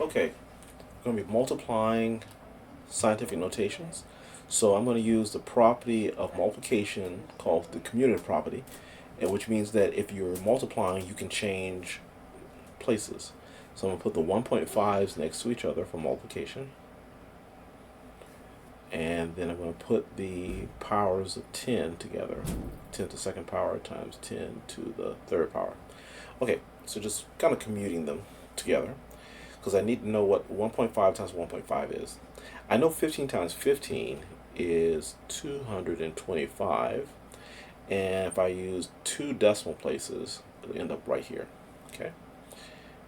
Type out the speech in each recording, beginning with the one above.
Okay, we're going to be multiplying scientific notations. So I'm going to use the property of multiplication called the commutative property, and which means that if you're multiplying, you can change places. So I'm going to put the 1.5s next to each other for multiplication. And then I'm going to put the powers of 10 together. 10 to the second power times 10 to the third power. Okay, so just kind of commuting them together, because I need to know what 1.5 times 1.5 is. I know 15 times 15 is 225, and if I use two decimal places, it'll end up right here. Okay,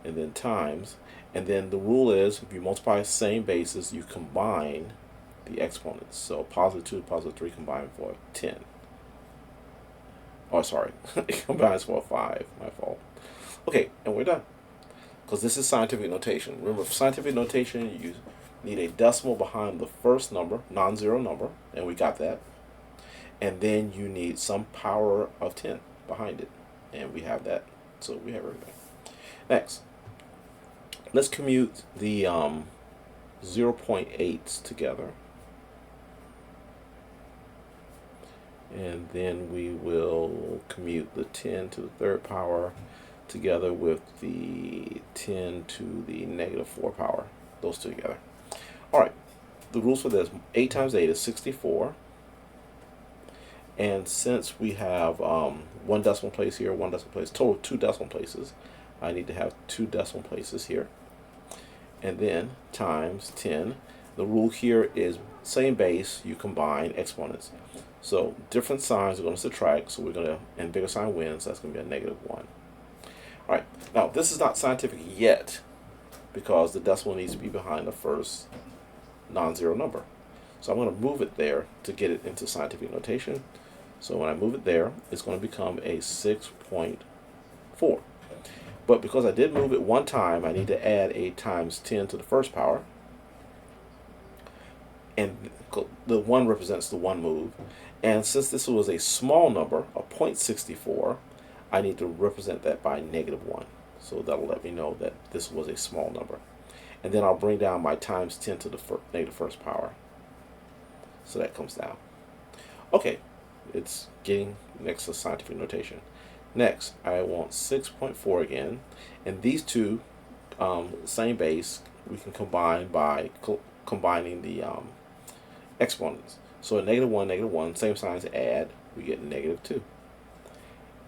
and then times, and then the rule is if you multiply the same bases, you combine the exponents. So positive 2 positive 3 combine for 10. Oh, sorry, it combines for 5. My fault. Okay, and we're done. Because this is scientific notation. Remember, for scientific notation, you need a decimal behind the first number, non-zero number, and we got that. And then you need some power of 10 behind it, and we have that. So we have everything. Next, let's commute the 0.8s together. And then we will commute the 10 to the third power together with the 10 to the negative 4 power. Those two together. Alright, the rules for this: 8 times 8 is 64. And since we have one decimal place here, one decimal place, total 2 decimal places, I need to have 2 decimal places here. And then times 10. The rule here is same base, you combine exponents. So different signs are going to subtract, so we're going to, and bigger sign wins, that's going to be a negative 1. Alright, now this is not scientific yet, because the decimal needs to be behind the first non-zero number. So I'm going to move it there to get it into scientific notation. So when I move it there, it's going to become a 6.4. But because I did move it one time, I need to add a times 10 to the first power. And the 1 represents the 1 move. And since this was a small number, a 0.64, I need to represent that by negative 1. So that'll let me know that this was a small number. And then I'll bring down my times 10 to the negative first power. So that comes down. Okay, it's getting next to scientific notation. Next, I want 6.4 again. And these two, same base, we can combine by combining the exponents. So a negative 1, same signs add, we get negative 2.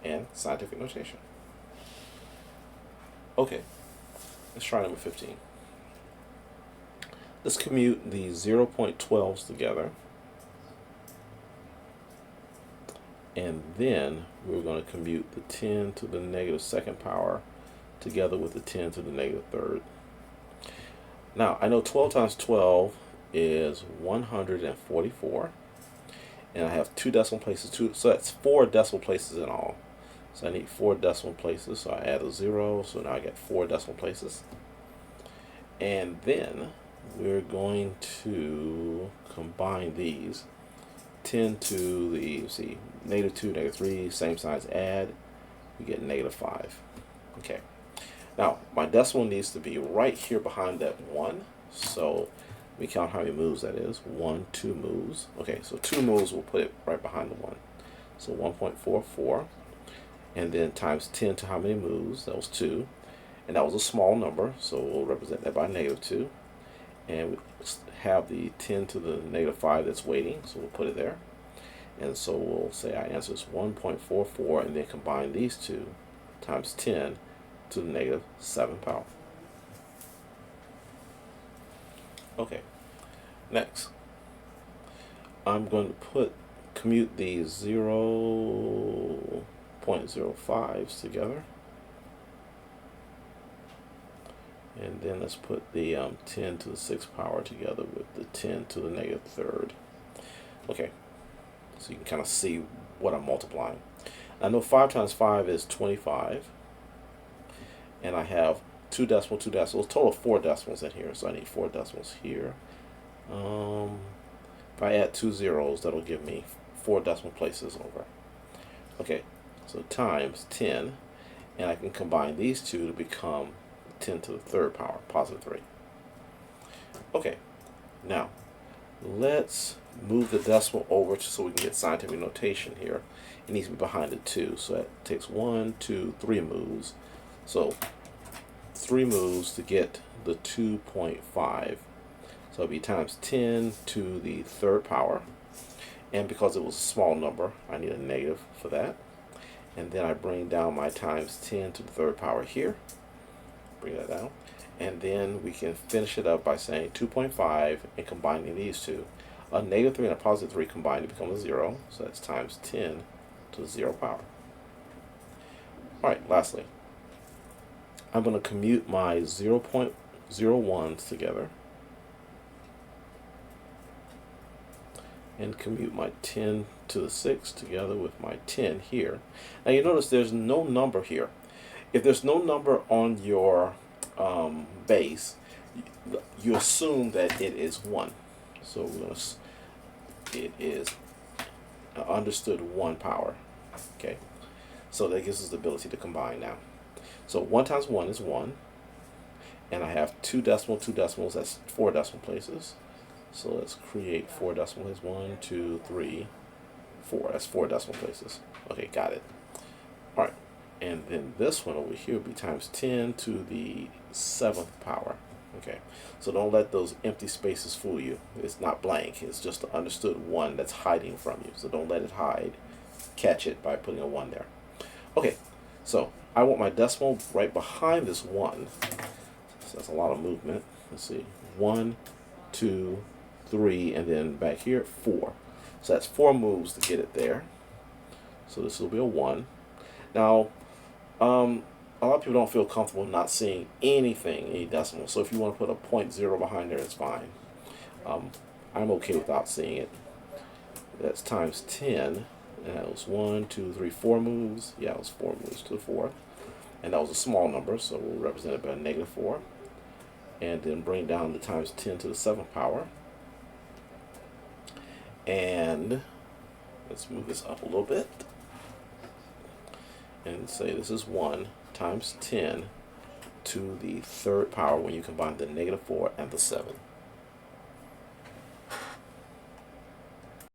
And scientific notation. Okay, let's try number 15. Let's commute the 0.12s together. And then we're going to commute the 10 to the negative second power together with the 10 to the negative third. Now, I know 12 times 12 is 144. And I have 2 decimal places, so that's 4 decimal places in all. So I need 4 decimal places, so I add a 0, so now I get 4 decimal places. And then we're going to combine these. 10 to the, let's see, negative 2, negative 3, same signs add, we get negative 5. Okay. Now, my decimal needs to be right here behind that 1. So we count how many moves that is. 1, 2 moves. Okay, so 2 moves, we'll put it right behind the 1. So 1.44. And then times 10 to how many moves? That was 2. And that was a small number, so we'll represent that by negative 2. And we have the 10 to the negative 5 that's waiting, so we'll put it there. And so we'll say our answer is 1.44, and then combine these two times 10 to the negative 7 power. Okay, next, I'm going to commute these 0.05s together. And then let's put the 10 to the 6th power together with the 10 to the negative third. Okay, so you can kind of see what I'm multiplying. I know 5 times 5 is 25. And I have 2 decimals, total of 4 decimals in here, so I need 4 decimals here. If I add 2 zeros, that'll give me 4 decimal places over. Okay, so times 10, and I can combine these two to become 10 to the third power, positive 3. Okay, now let's move the decimal over so we can get scientific notation here. It needs to be behind the 2, so that takes 1, 2, 3 moves. So 3 moves to get the 2.5. So it'll be times 10 to the third power. And because it was a small number, I need a negative for that. And then I bring down my times 10 to the third power here. Bring that down. And then we can finish it up by saying 2.5 and combining these two. A negative 3 and a positive 3 combined to become a 0. So that's times 10 to the 0 power. Alright, lastly, I'm going to commute my 0.01s together. And commute my 10 to the 6 together with my 10 here. Now you notice there's no number here. If there's no number on your base, you assume that it is 1. So we're going to, it is understood 1 power. Okay, so that gives us the ability to combine now. So 1 times 1 is 1. And I have 2 decimals, that's 4 decimal places. So let's create 4 decimal places. 1, 2, 3, 4. That's 4 decimal places. Okay, got it. Alright, and then this one over here would be times 10 to the 7th power. Okay, so don't let those empty spaces fool you. It's not blank. It's just an understood 1 that's hiding from you. So don't let it hide. Catch it by putting a 1 there. Okay, so I want my decimal right behind this 1. So that's a lot of movement. Let's see. 1, 2, 3, and then back here 4. So that's 4 moves to get it there. So this will be a 1. Now, a lot of people don't feel comfortable not seeing anything, any decimal. So if you want to put a 0.0 behind there, it's fine. I'm okay without seeing it. That's times 10. And that was 1, 2, 3, 4 moves. Yeah, it was 4 moves to the 4th. And that was a small number, so we'll represent it by a negative 4. And then bring down the times 10 to the 7th power. And let's move this up a little bit. And say this is 1 times 10 to the 3rd power when you combine the negative 4 and the 7.